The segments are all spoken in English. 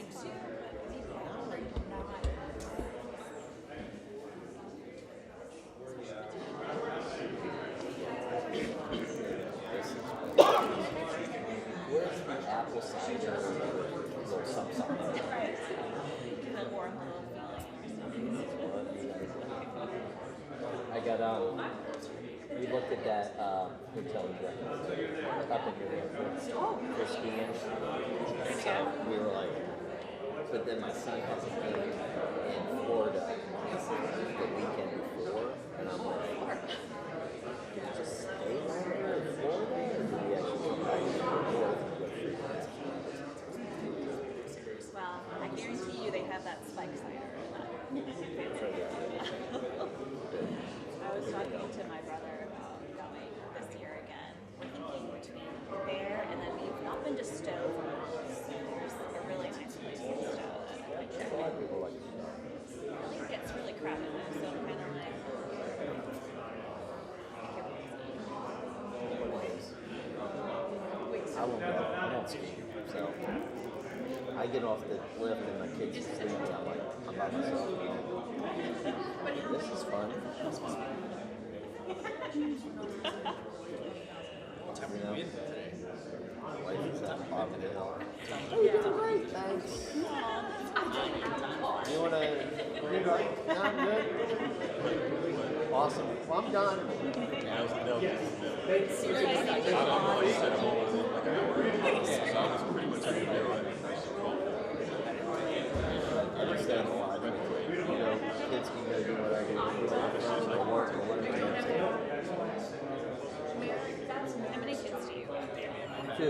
to, but people are not. Where's the apple cider little something? Right. The warm little feeling or something. I got we looked at that hotel in Brooklyn, up in New York for skiing. So we were like, but then my son has a game in Florida the weekend before, and I'm like, do we just stay longer in Florida, or do we actually come back to New York and go 3 months? Well, I guarantee you they have that spike cider. I was talking to my brother about going this year again. We're thinking between there and then we've not been to Stowe. There's a really nice place in Stowe that I like. A lot of people like it. I think it gets really crowded there, so I'm kind of like. I won't go. I don't ski. So I get off the lift and my kids are sleeping. I'm like, I'm by myself. This is fun. What time are you in today? My wife is at Bobbin Hill. Oh, you're doing great. Thanks. You want to? No, I'm good. Awesome. Well, I'm done. Yeah, I was pretty much I understand a lot. You know, kids can go do what I do. Or work or whatever. How many kids do you have? 2.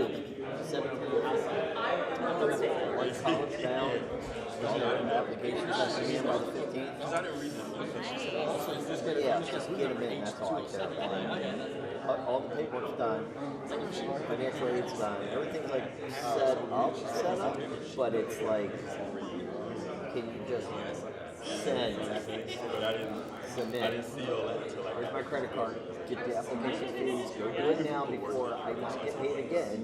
17. One college bound. Applications has to be in by the 15th. I didn't read But yeah, just get them in. That's all I care about. All the paperwork's done. Financial aid's done. Everything's like set up. But it's like, can you just send, submit? see all that until Here's my credit card. Get the application fees. Go do it now before I not get paid again.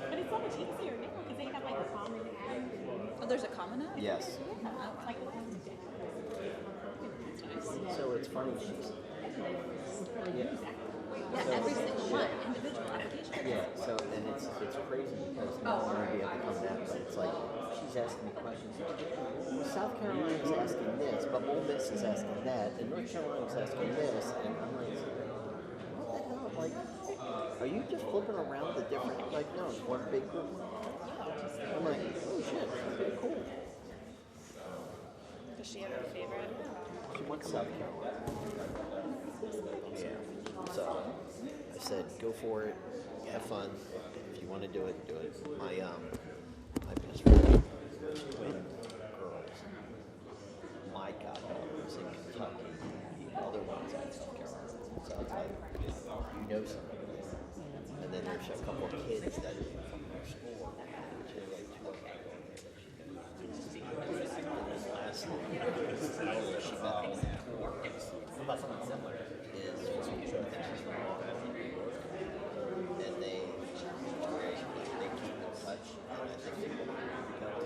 But it's so much easier now because they have like a common app. Oh, there's a common app? Yes. Yeah, it's like So it's funny. Yeah. Yeah, every single one, individual application. Yeah, so and it's crazy because now I'm gonna be able to come back, but it's like she's asking me questions. Well, South Carolina is asking this, but Ole Miss is asking that, and North Carolina is asking this, and I'm like, what the hell? Like, are you just flipping around the different? Like, no, it's one big group. I'm like, oh shit, okay, cool. Does she have a favorite? She went to South Carolina. Yeah. So I said, go for it, have fun. If you want to do it, do it. My best friend, twin girls. My goddaughter was in Kentucky. The other one's at South Carolina. So I was like, you know something. And then there's a couple of kids that are from her school, which are like 2 last hour she got about something similar is from New York, and they keep in touch, and I think they will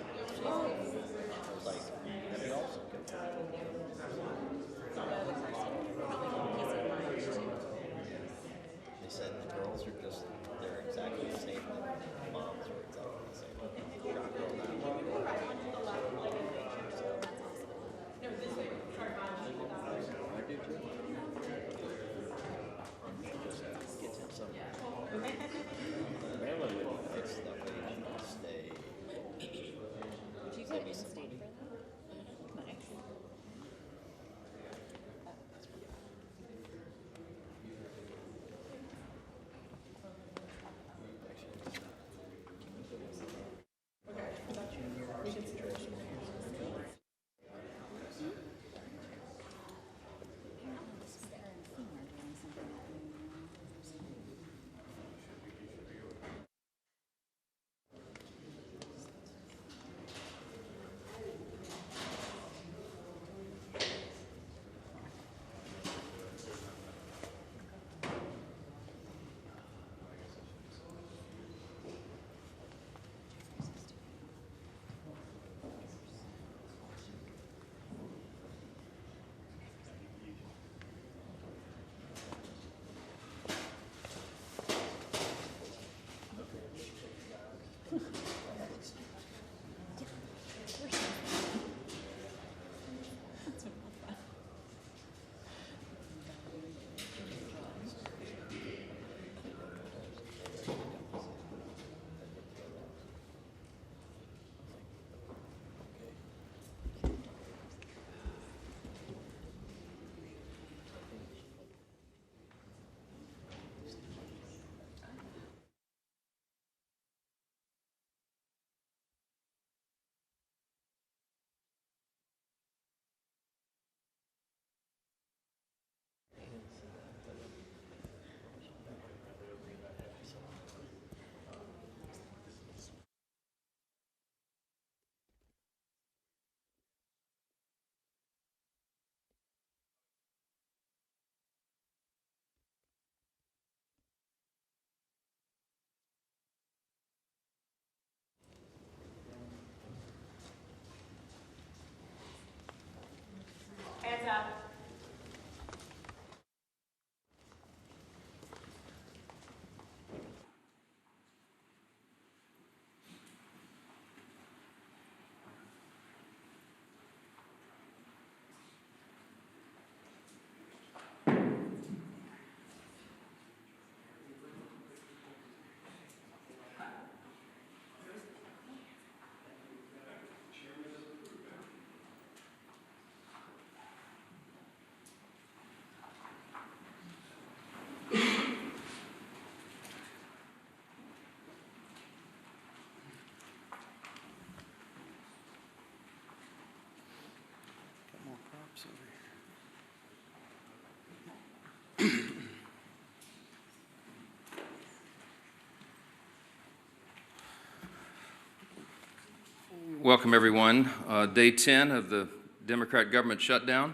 Welcome, everyone. Day 10 of the Democrat government shutdown.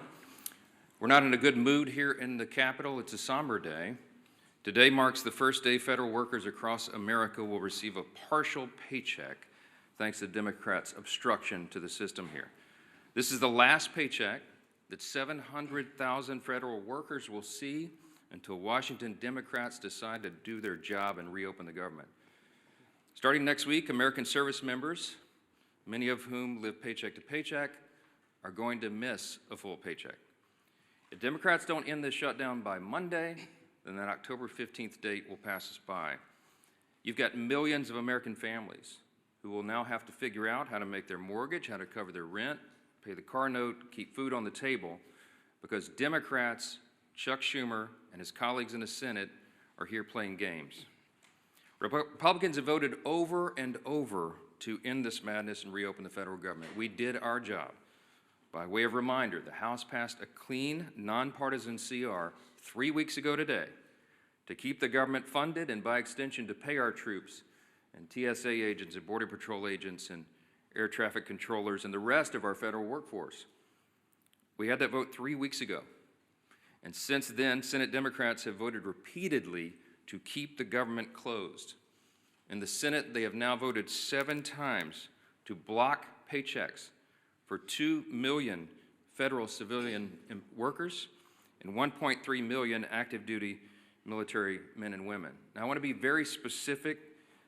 We're not in a good mood here in the Capitol. It's a somber day. Today marks the first day federal workers across America will receive a partial paycheck thanks to Democrats' obstruction to the system here. This is the last paycheck that 700,000 federal workers will see until Washington Democrats decide to do their job and reopen the government. Starting next week, American service members, many of whom live paycheck to paycheck, are going to miss a full paycheck. If Democrats don't end this shutdown by Monday, then that October 15th date will pass us by. You've got millions of American families who will now have to figure out how to make their mortgage, how to cover their rent, pay the car note, keep food on the table, because Democrats, Chuck Schumer, and his colleagues in the Senate are here playing games. Republicans have voted over and over to end this madness and reopen the federal government. We did our job. By way of reminder, the House passed a clean, nonpartisan CR 3 weeks ago today to keep the government funded and, by extension, to pay our troops and TSA agents and Border Patrol agents and air traffic controllers and the rest of our federal workforce. We had that vote 3 weeks ago. And since then, Senate Democrats have voted repeatedly to keep the government closed. In the Senate, they have now voted 7 times to block paychecks for 2 million federal civilian workers and 1.3 million active duty military men and women. Now, I want to be very specific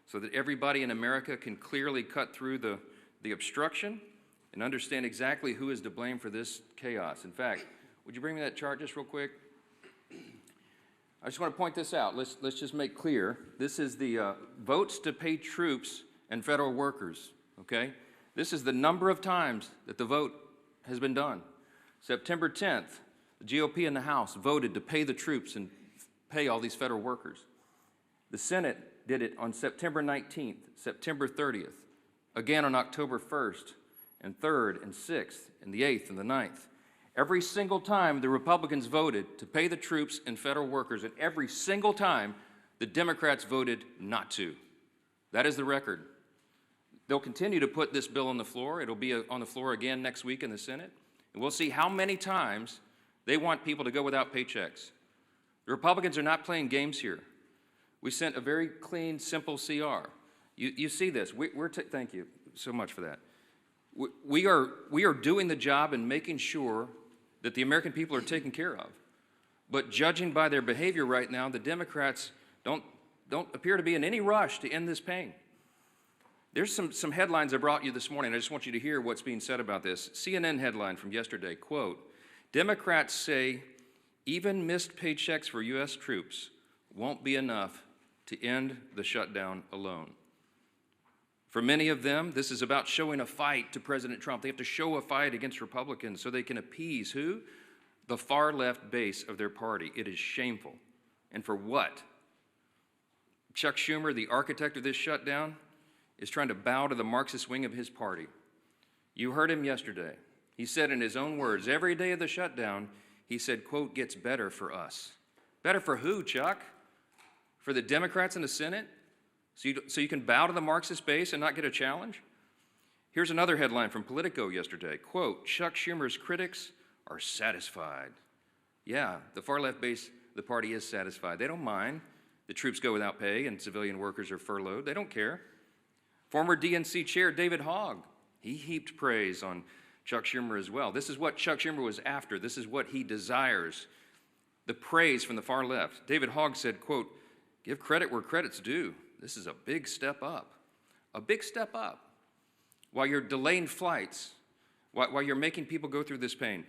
so that everybody in America can clearly cut through the obstruction and understand exactly who is to blame for this chaos. In fact, would you bring me that chart just real quick? I just want to point this out. Let's just make clear. This is the votes to pay troops and federal workers, okay? This is the number of times that the vote has been done. September 10th, the GOP in the House voted to pay the troops and pay all these federal workers. The Senate did it on September 19th, September 30th, again on October 1st, and 3rd, and 6th, and the 8th, and the 9th. Every single time the Republicans voted to pay the troops and federal workers, and every single time the Democrats voted not to. That is the record. They'll continue to put this bill on the floor. It'll be on the floor again next week in the Senate. And we'll see how many times they want people to go without paychecks. The Republicans are not playing games here. We sent a very clean, simple CR. You see this. Thank you so much for that. We are doing the job and making sure that the American people are taken care of. But judging by their behavior right now, the Democrats don't appear to be in any rush to end this pain. There's some headlines I brought you this morning. I just want you to hear what's being said about this. CNN headline from yesterday, quote, Democrats say even missed paychecks for U.S. troops won't be enough to end the shutdown alone. For many of them, this is about showing a fight to President Trump. They have to show a fight against Republicans so they can appease who? The far left base of their party. It is shameful. And for what? Chuck Schumer, the architect of this shutdown, is trying to bow to the Marxist wing of his party. You heard him yesterday. He said in his own words, every day of the shutdown, he said, quote, gets better for us. Better for who, Chuck? For the Democrats in the Senate? So you can bow to the Marxist base and not get a challenge? Here's another headline from Politico yesterday. Quote, Chuck Schumer's critics are satisfied. Yeah, the far left base of the party is satisfied. They don't mind the troops go without pay and civilian workers are furloughed. They don't care. Former DNC chair David Hogg, he heaped praise on Chuck Schumer as well. This is what Chuck Schumer was after. This is what he desires. The praise from the far left. David Hogg said, quote, "Give credit where credit's due. This is a big step up." A big step up. While you're delaying flights, while you're making people go through this pain.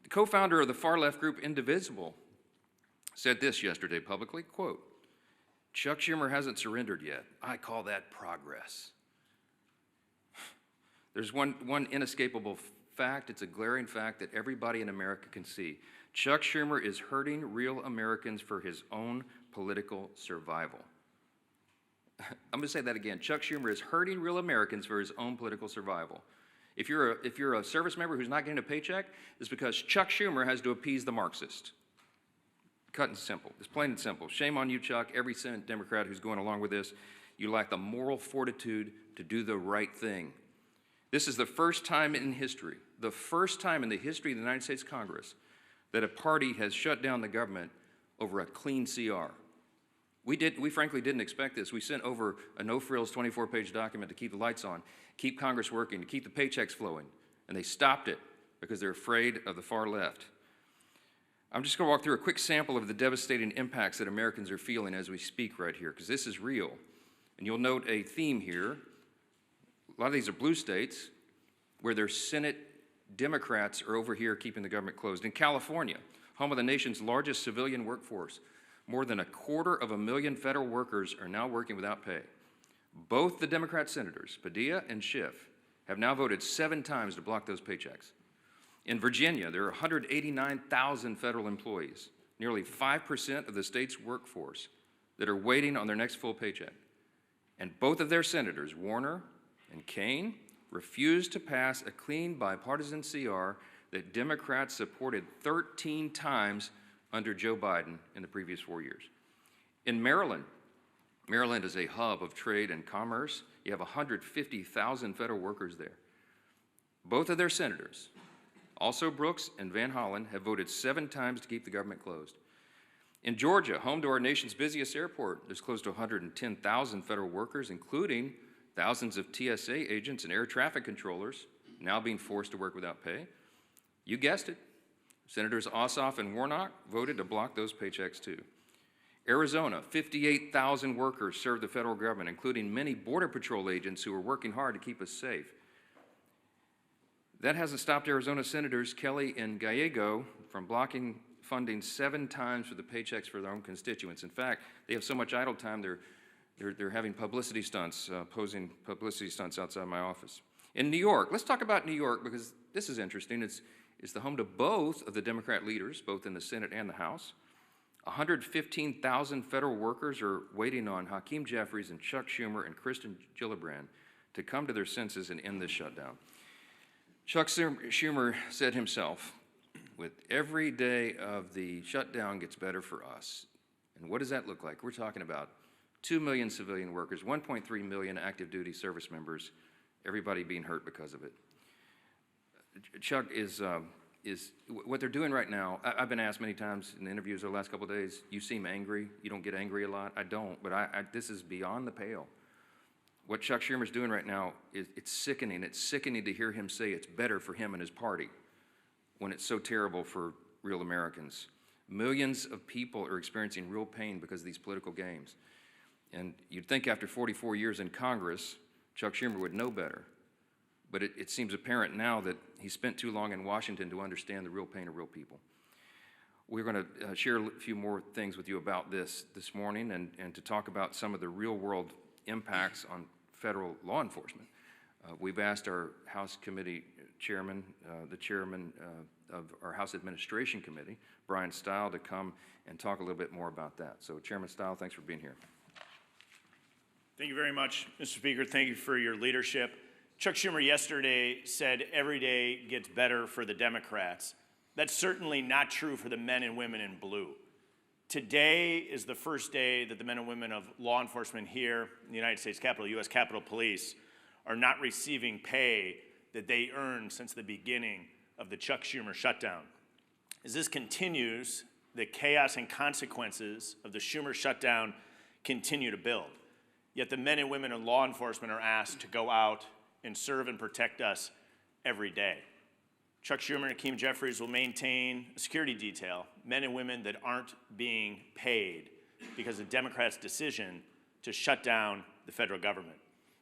The co-founder of the far left group Indivisible said this yesterday publicly, quote, "Chuck Schumer hasn't surrendered yet. I call that progress." There's one inescapable fact. It's a glaring fact that everybody in America can see. Chuck Schumer is hurting real Americans for his own political survival. I'm going to say that again. Chuck Schumer is hurting real Americans for his own political survival. If you're a service member who's not getting a paycheck, it's because Chuck Schumer has to appease the Marxist. Cut and simple. It's plain and simple. Shame on you, Chuck. Every Senate Democrat who's going along with this, you lack the moral fortitude to do the right thing. This is the first time in history, the first time in the history of the United States Congress, that a party has shut down the government over a clean CR. We frankly didn't expect this. We sent over a no-frills 24-page document to keep the lights on, keep Congress working, to keep the paychecks flowing, and they stopped it because they're afraid of the far left. I'm just going to walk through a quick sample of the devastating impacts that Americans are feeling as we speak right here, because this is real. And you'll note a theme here. A lot of these are blue states where their Senate Democrats are over here keeping the government closed. In California, home of the nation's largest civilian workforce, more than 250,000 federal workers are now working without pay. Both the Democrat senators, Padilla and Schiff, have now voted 7 times to block those paychecks. In Virginia, there are 189,000 federal employees, nearly 5% of the state's workforce, that are waiting on their next full paycheck. And both of their senators, Warner and Kaine, refused to pass a clean bipartisan CR that Democrats supported 13 times under Joe Biden in the previous 4 years. In Maryland, Maryland is a hub of trade and commerce. You have 150,000 federal workers there. Both of their senators, also Brooks and Van Hollen, have voted 7 times to keep the government closed. In Georgia, home to our nation's busiest airport, there's close to 110,000 federal workers, including thousands of TSA agents and air traffic controllers now being forced to work without pay. You guessed it. Senators Ossoff and Warnock voted to block those paychecks too. Arizona, 58,000 workers serve the federal government, including many Border Patrol agents who are working hard to keep us safe. That hasn't stopped Arizona Senators Kelly and Gallego from blocking funding 7 times for the paychecks for their own constituents. In fact, they have so much idle time, they're having publicity stunts, posing publicity stunts outside my office. In New York, let's talk about New York because this is interesting. It's the home to both of the Democrat leaders, both in the Senate and the House. 115,000 federal workers are waiting on Hakeem Jeffries and Chuck Schumer and Kristen Gillibrand to come to their senses and end this shutdown. Chuck Schumer said himself, "With every day of the shutdown gets better for us." And what does that look like? We're talking about 2 million civilian workers, 1.3 million active duty service members, everybody being hurt because of it. Chuck is what they're doing right now. I've been asked many times in interviews over the last couple of days, you seem angry. You don't get angry a lot. I don't, but this is beyond the pale. What Chuck Schumer's doing right now, it's sickening. It's sickening to hear him say it's better for him and his party when it's so terrible for real Americans. Millions of people are experiencing real pain because of these political games. And you'd think after 44 years in Congress, Chuck Schumer would know better. But it seems apparent now that he spent too long in Washington to understand the real pain of real people. We're going to share a few more things with you about this morning and to talk about some of the real-world impacts on federal law enforcement. We've asked our House Committee Chairman, the Chairman of our House Administration Committee, Brian Stile, to come and talk a little bit more about that. So, Chairman Stile, thanks for being here. Thank you very much, Mr. Speaker. Thank you for your leadership. Chuck Schumer yesterday said every day gets better for the Democrats. That's certainly not true for the men and women in blue. Today is the first day that the men and women of law enforcement here in the United States Capitol, U.S. Capitol Police, are not receiving pay that they earned since the beginning of the Chuck Schumer shutdown. As this continues, the chaos and consequences of the Schumer shutdown continue to build. Yet the men and women in law enforcement are asked to go out and serve and protect us every day. Chuck Schumer and Hakeem Jeffries will maintain a security detail, men and women that aren't being paid because of Democrats' decision to shut down the federal government.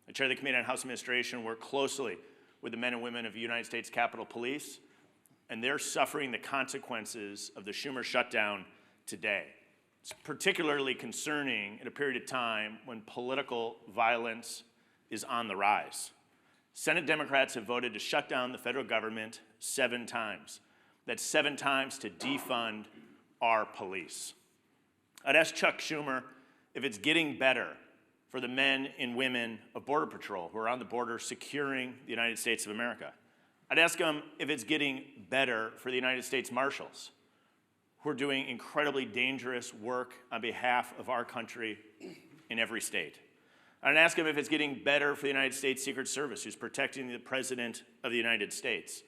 I chair the Committee on House Administration, work closely with the men and women of the United States Capitol Police, and they're suffering the consequences of the Schumer shutdown today. It's particularly concerning at a period of time when political violence is on the rise. Senate Democrats have voted to shut down the federal government 7 times. That's 7 times to defund our police. I'd ask Chuck Schumer if it's getting better for the men and women of Border Patrol who are on the border securing the United States of America. I'd ask him if it's getting better for the United States Marshals who are doing incredibly dangerous work on behalf of our country in every state. I'd ask him if it's getting better for the United States Secret Service, who's protecting the President of the United States.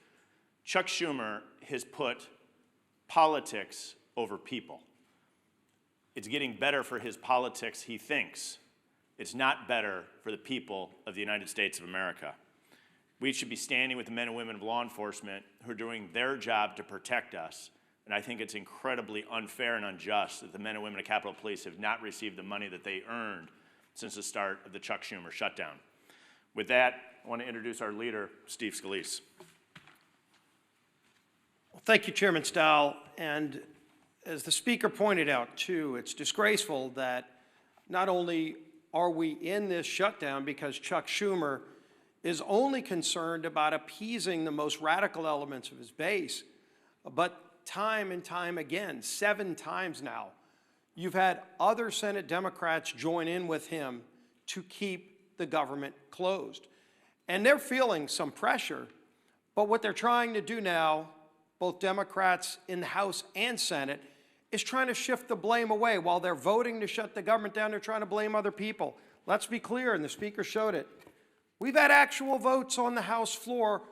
Chuck Schumer has put politics over people. It's getting better for his politics, he thinks. It's not better for the people of the United States of America. We should be standing with the men and women of law enforcement who are doing their job to protect us. And I think it's incredibly unfair and unjust that the men and women of Capitol Police have not received the money that they earned since the start of the Chuck Schumer shutdown. With that, I want to introduce our leader, Steve Scalise. Well, thank you, Chairman Stahl. And as the Speaker pointed out, too, it's disgraceful that not only are we in this shutdown because Chuck Schumer is only concerned about appeasing the most radical elements of his base, but time and time again, 7 times now, you've had other Senate Democrats join in with him to keep the government closed. And they're feeling some pressure, but what they're trying to do now, both Democrats in the House and Senate, is trying to shift the blame away. While they're voting to shut the government down, they're trying to blame other people. Let's be clear, and the Speaker showed it. We've had actual votes on the House floor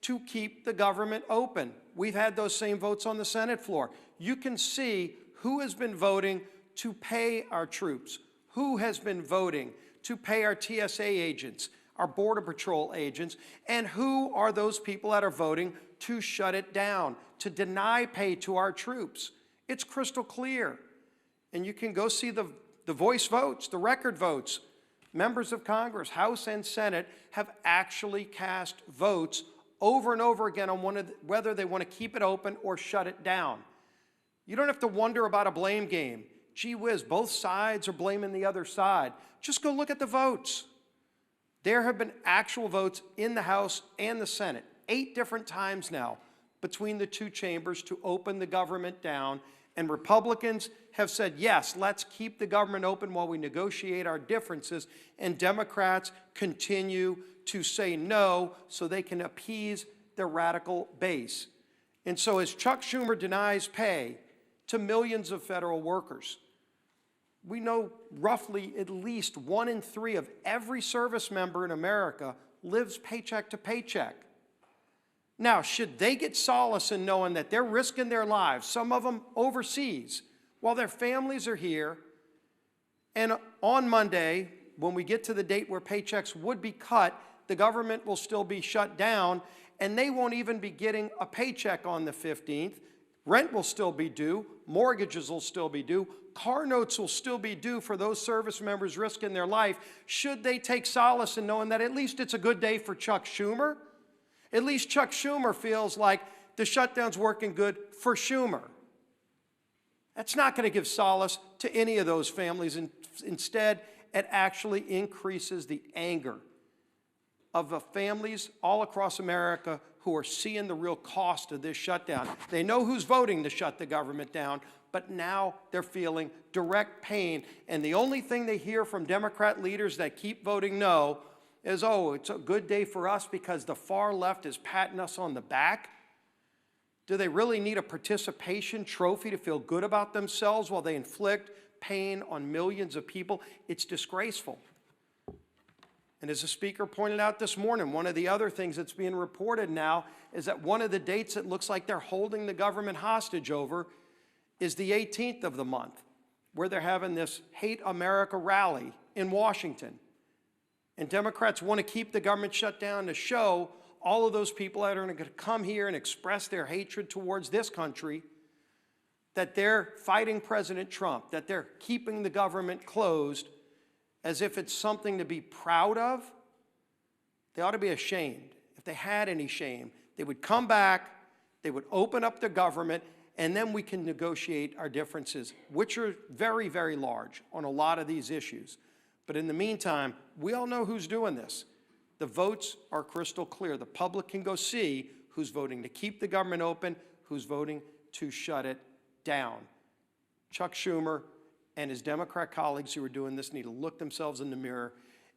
to keep the government open. We've had those same votes on the Senate floor. You can see who has been voting to pay our troops, who has been voting to pay our TSA agents, our Border Patrol agents, and who are those people that are voting to shut it down, to deny pay to our troops. It's crystal clear. And you can go see the voice votes, the record votes. Members of Congress, House and Senate, have actually cast votes over and over again on whether they want to keep it open or shut it down. You don't have to wonder about a blame game. Gee whiz, both sides are blaming the other side. Just go look at the votes. There have been actual votes in the House and the Senate, 8 different times now, between the 2 chambers to open the government down. And Republicans have said, yes, let's keep the government open while we negotiate our differences. And Democrats continue to say no so they can appease their radical base. And so as Chuck Schumer denies pay to millions of federal workers, we know roughly at least 1 in 3 of every service member in America lives paycheck to paycheck. Now, should they get solace in knowing that they're risking their lives, some of them overseas, while their families are here, and on Monday, when we get to the date where paychecks would be cut, the government will still be shut down, and they won't even be getting a paycheck on the 15th. Rent will still be due, mortgages will still be due, car notes will still be due for those service members risking their life. Should they take solace in knowing that at least it's a good day for Chuck Schumer? At least Chuck Schumer feels like the shutdown's working good for Schumer. That's not going to give solace to any of those families. Instead, it actually increases the anger of the families all across America who are seeing the real cost of this shutdown. They know who's voting to shut the government down, but now they're feeling direct pain. And the only thing they hear from Democrat leaders that keep voting no is, oh, it's a good day for us because the far left is patting us on the back. Do they really need a participation trophy to feel good about themselves while they inflict pain on millions of people? It's disgraceful. And as the Speaker pointed out this morning, one of the other things that's being reported now is that one of the dates it looks like they're holding the government hostage over is the 18th of the month, where they're having this Hate America rally in Washington. And Democrats want to keep the government shut down to show all of those people that are going to come here and express their hatred towards this country, that they're fighting President Trump, that they're keeping the government closed as if it's something to be proud of, they ought to be ashamed. If they had any shame, they would come back, they would open up the government, and then we can negotiate our differences, which are very, very large on a lot of these issues. But in the meantime, we all know who's doing this. The votes are crystal clear. The public can go see who's voting to keep the government open, who's voting to shut it down. Chuck Schumer and his Democrat colleagues who are doing this need to look themselves in the mirror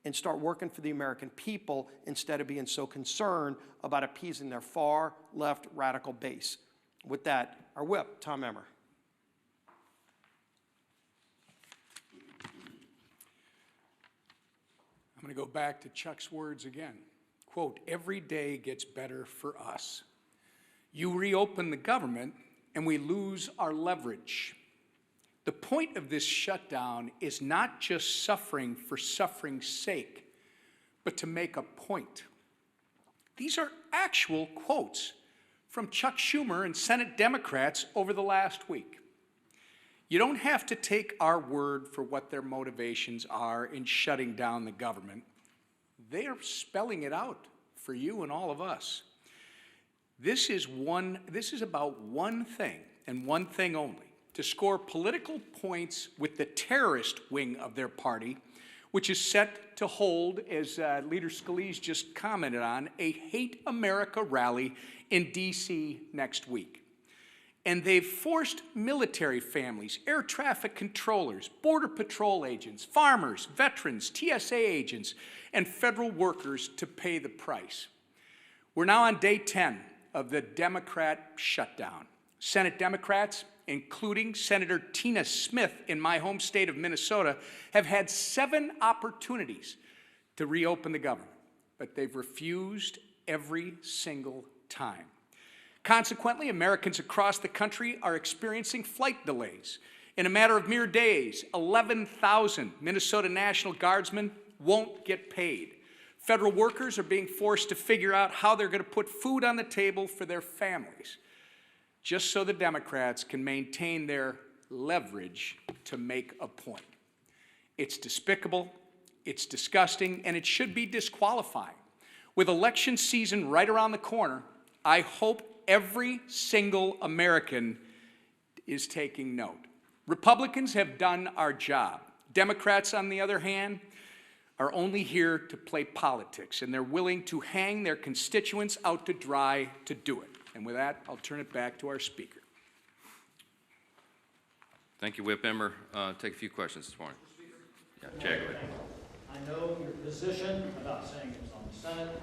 and start working for the American people instead of being so concerned about appeasing their far left radical base. With that, our whip, Tom Emmer. I'm going to go back to Chuck's words again. Quote, "Every day gets better for us. You reopen the government and we lose our leverage. The point of this shutdown is not just suffering for suffering's sake, but to make a point." These are actual quotes from Chuck Schumer and Senate Democrats over the last week. You don't have to take our word for what their motivations are in shutting down the government. They are spelling it out for you and all of us. This is about one thing and one thing only: to score political points with the terrorist wing of their party, which is set to hold, as Leader Scalise just commented on, a Hate America rally in D.C. next week. And they've forced military families, air traffic controllers, border patrol agents, farmers, veterans, TSA agents, and federal workers to pay the price. We're now on day 10 of the Democrat shutdown. Senate Democrats, including Senator Tina Smith in my home state of Minnesota, have had 7 opportunities to reopen the government, but they've refused every single time. Consequently, Americans across the country are experiencing flight delays. In a matter of mere days, 11,000 Minnesota National Guardsmen won't get paid. Federal workers are being forced to figure out how they're going to put food on the table for their families, just so the Democrats can maintain their leverage to make a point. It's despicable, it's disgusting, and it should be disqualifying. With election season right around the corner, I hope every single American is taking note. Republicans have done our job. Democrats, on the other hand, are only here to play politics, and they're willing to hang their constituents out to dry to do it. And with that, I'll turn it back to our speaker. Thank you, Whip Emmer. Take a few questions this morning. Yeah, Jack. I know your position about saying it was on the Senate.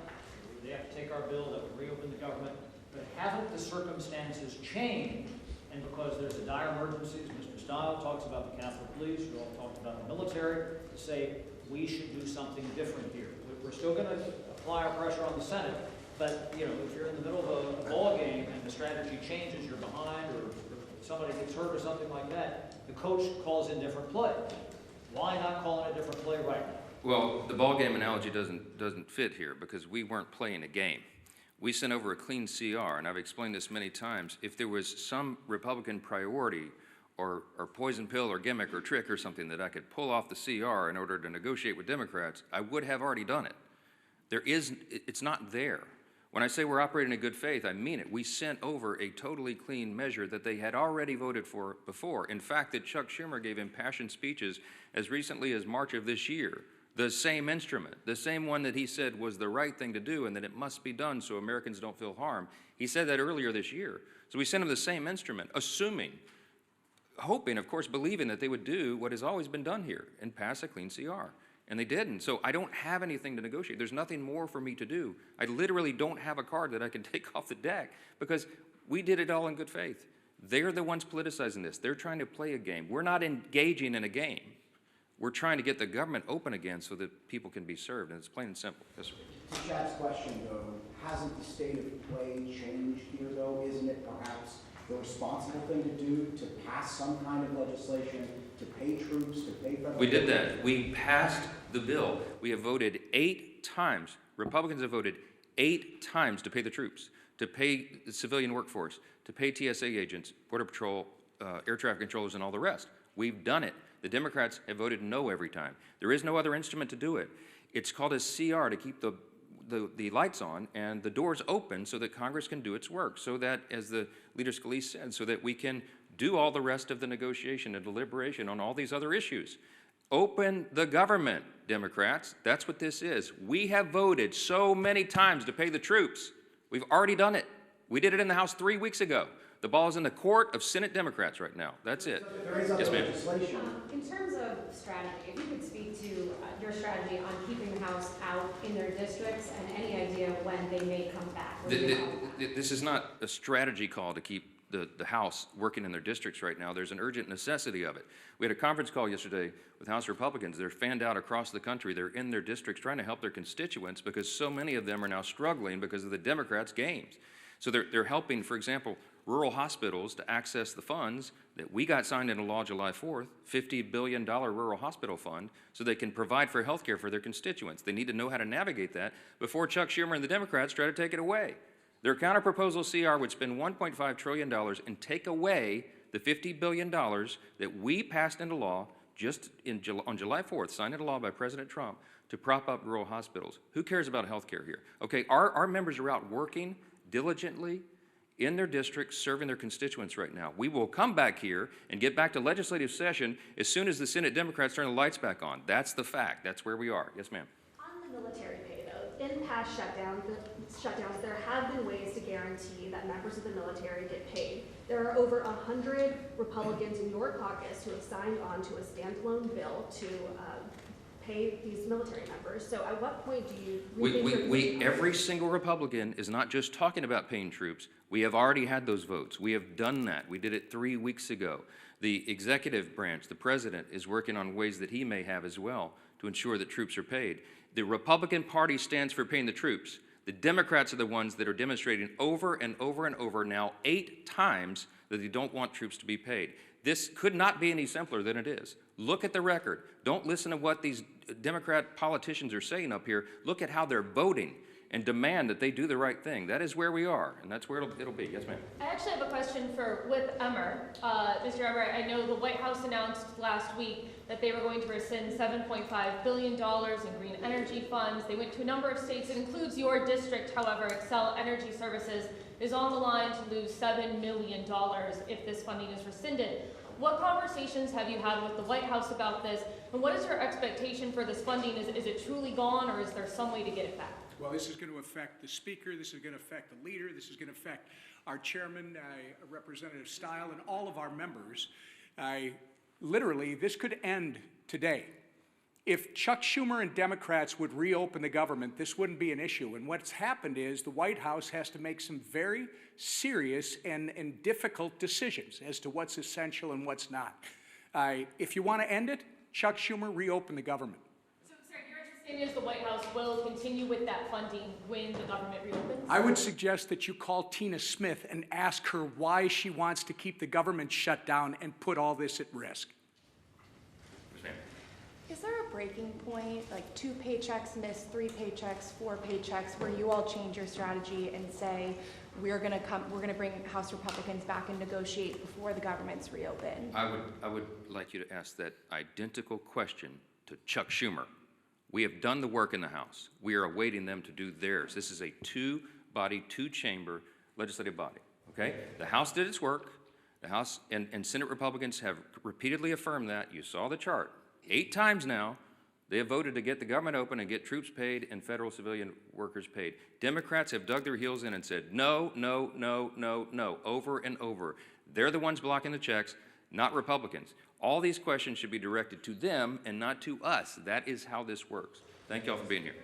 They have to take our bill that would reopen the government. But haven't the circumstances changed? And because there's a dire emergency, as Mr. Stiles talks about the Capitol Police, you all talked about the military, to say we should do something different here. We're still going to apply our pressure on the Senate, but you know, if you're in the middle of a ball game and the strategy changes, you're behind, or somebody gets hurt or something like that, the coach calls in different play. Why not call in a different play right now? Well, the ball game analogy doesn't fit here because we weren't playing a game. We sent over a clean CR, and I've explained this many times. If there was some Republican priority or poison pill or gimmick or trick or something that I could pull off the CR in order to negotiate with Democrats, I would have already done it. It's not there. When I say we're operating in good faith, I mean it. We sent over a totally clean measure that they had already voted for before. In fact, that Chuck Schumer gave impassioned speeches as recently as March of this year. The same instrument, the same one that he said was the right thing to do and that it must be done so Americans don't feel harm. He said that earlier this year. So we sent him the same instrument, hoping, of course, believing that they would do what has always been done here and pass a clean CR. And they didn't. So I don't have anything to negotiate. There's nothing more for me to do. I literally don't have a card that I can take off the deck because we did it all in good faith. They're the ones politicizing this. They're trying to play a game. We're not engaging in a game. We're trying to get the government open again so that people can be served, and it's plain and simple. Yes, sir. To Chad's question, though, hasn't the state of play changed here, though? Isn't it perhaps the responsible thing to do to pass some kind of legislation, to pay troops, to pay federal... We did that. We passed the bill. We have voted 8 times. Republicans have voted 8 times to pay the troops, to pay the civilian workforce, to pay TSA agents, Border Patrol, air traffic controllers, and all the rest. We've done it. The Democrats have voted no every time. There is no other instrument to do it. It's called a CR to keep the lights on and the doors open so that Congress can do its work, so that, as the leader Scalise said, so that we can do all the rest of the negotiation and deliberation on all these other issues. Open the government, Democrats. That's what this is. We have voted so many times to pay the troops. We've already done it. We did it in the House 3 weeks ago. The ball is in the court of Senate Democrats right now. That's it. Yes, ma'am. In terms of strategy, if you could speak to your strategy on keeping the House out in their districts and any idea when they may come back. This is not a strategy call to keep the House working in their districts right now. There's an urgent necessity of it. We had a conference call yesterday with House Republicans. They're fanned out across the country. They're in their districts trying to help their constituents because so many of them are now struggling because of the Democrats' games. So they're helping, for example, rural hospitals to access the funds that we got signed into law July 4th, $50 billion rural hospital fund, so they can provide for health care for their constituents. They need to know how to navigate that before Chuck Schumer and the Democrats try to take it away. Their counterproposal CR would spend $1.5 trillion and take away the $50 billion that we passed into law just on July 4th, signed into law by President Trump, to prop up rural hospitals. Who cares about health care here? Okay, our members are out working diligently in their districts, serving their constituents right now. We will come back here and get back to legislative session as soon as the Senate Democrats turn the lights back on. That's the fact. That's where we are. Yes, ma'am. On the military pay, though, in past shutdowns, there have been ways to guarantee that members of the military get paid. There are over 100 Republicans in your caucus who have signed on to a standalone bill to pay these military members. So at what point do you every single Republican is not just talking about paying troops. We have already had those votes. We have done that. We did it 3 weeks ago. The executive branch, the president, is working on ways that he may have as well to ensure that troops are paid. The Republican Party stands for paying the troops. The Democrats are the ones that are demonstrating over and over and over now 8 times that they don't want troops to be paid. This could not be any simpler than it is. Look at the record. Don't listen to what these Democrat politicians are saying up here. Look at how they're voting and demand that they do the right thing. That is where we are, and that's where it'll be. Yes, ma'am. I actually have a question with Emmer. Mr. Emmer, I know the White House announced last week that they were going to rescind $7.5 billion in green energy funds. They went to a number of states. It includes your district, however. Excel Energy Services is on the line to lose $7 million if this funding is rescinded. What conversations have you had with the White House about this, and what is your expectation for this funding? Is it truly gone, or is there some way to get it back? Well, this is going to affect the Speaker, this is going to affect the Leader, this is going to affect our Chairman, Representative Stile, and all of our members. Literally, this could end today. If Chuck Schumer and Democrats would reopen the government, this wouldn't be an issue. And what's happened is the White House has to make some very serious and difficult decisions as to what's essential and what's not. If you want to end it, Chuck Schumer, reopen the government. So, sir, your understanding is the White House will continue with that funding when the government reopens? I would suggest that you call Tina Smith and ask her why she wants to keep the government shut down and put all this at risk. Is there a breaking point, like 2 paychecks missed, 3 paychecks, 4 paychecks, where you all change your strategy and say, we're going to bring House Republicans back and negotiate before the government's reopened? I would like you to ask that identical question to Chuck Schumer. We have done the work in the House. We are awaiting them to do theirs. This is a 2-body, 2-chamber legislative body, okay? The House did its work. The House and Senate Republicans have repeatedly affirmed that. You saw the chart. 8 times now, they have voted to get the government open and get troops paid and federal civilian workers paid. Democrats have dug their heels in and said, no, no, no, no, no, over and over. They're the ones blocking the checks, not Republicans. All these questions should be directed to them and not to us. That is how this works. Thank you all for being here.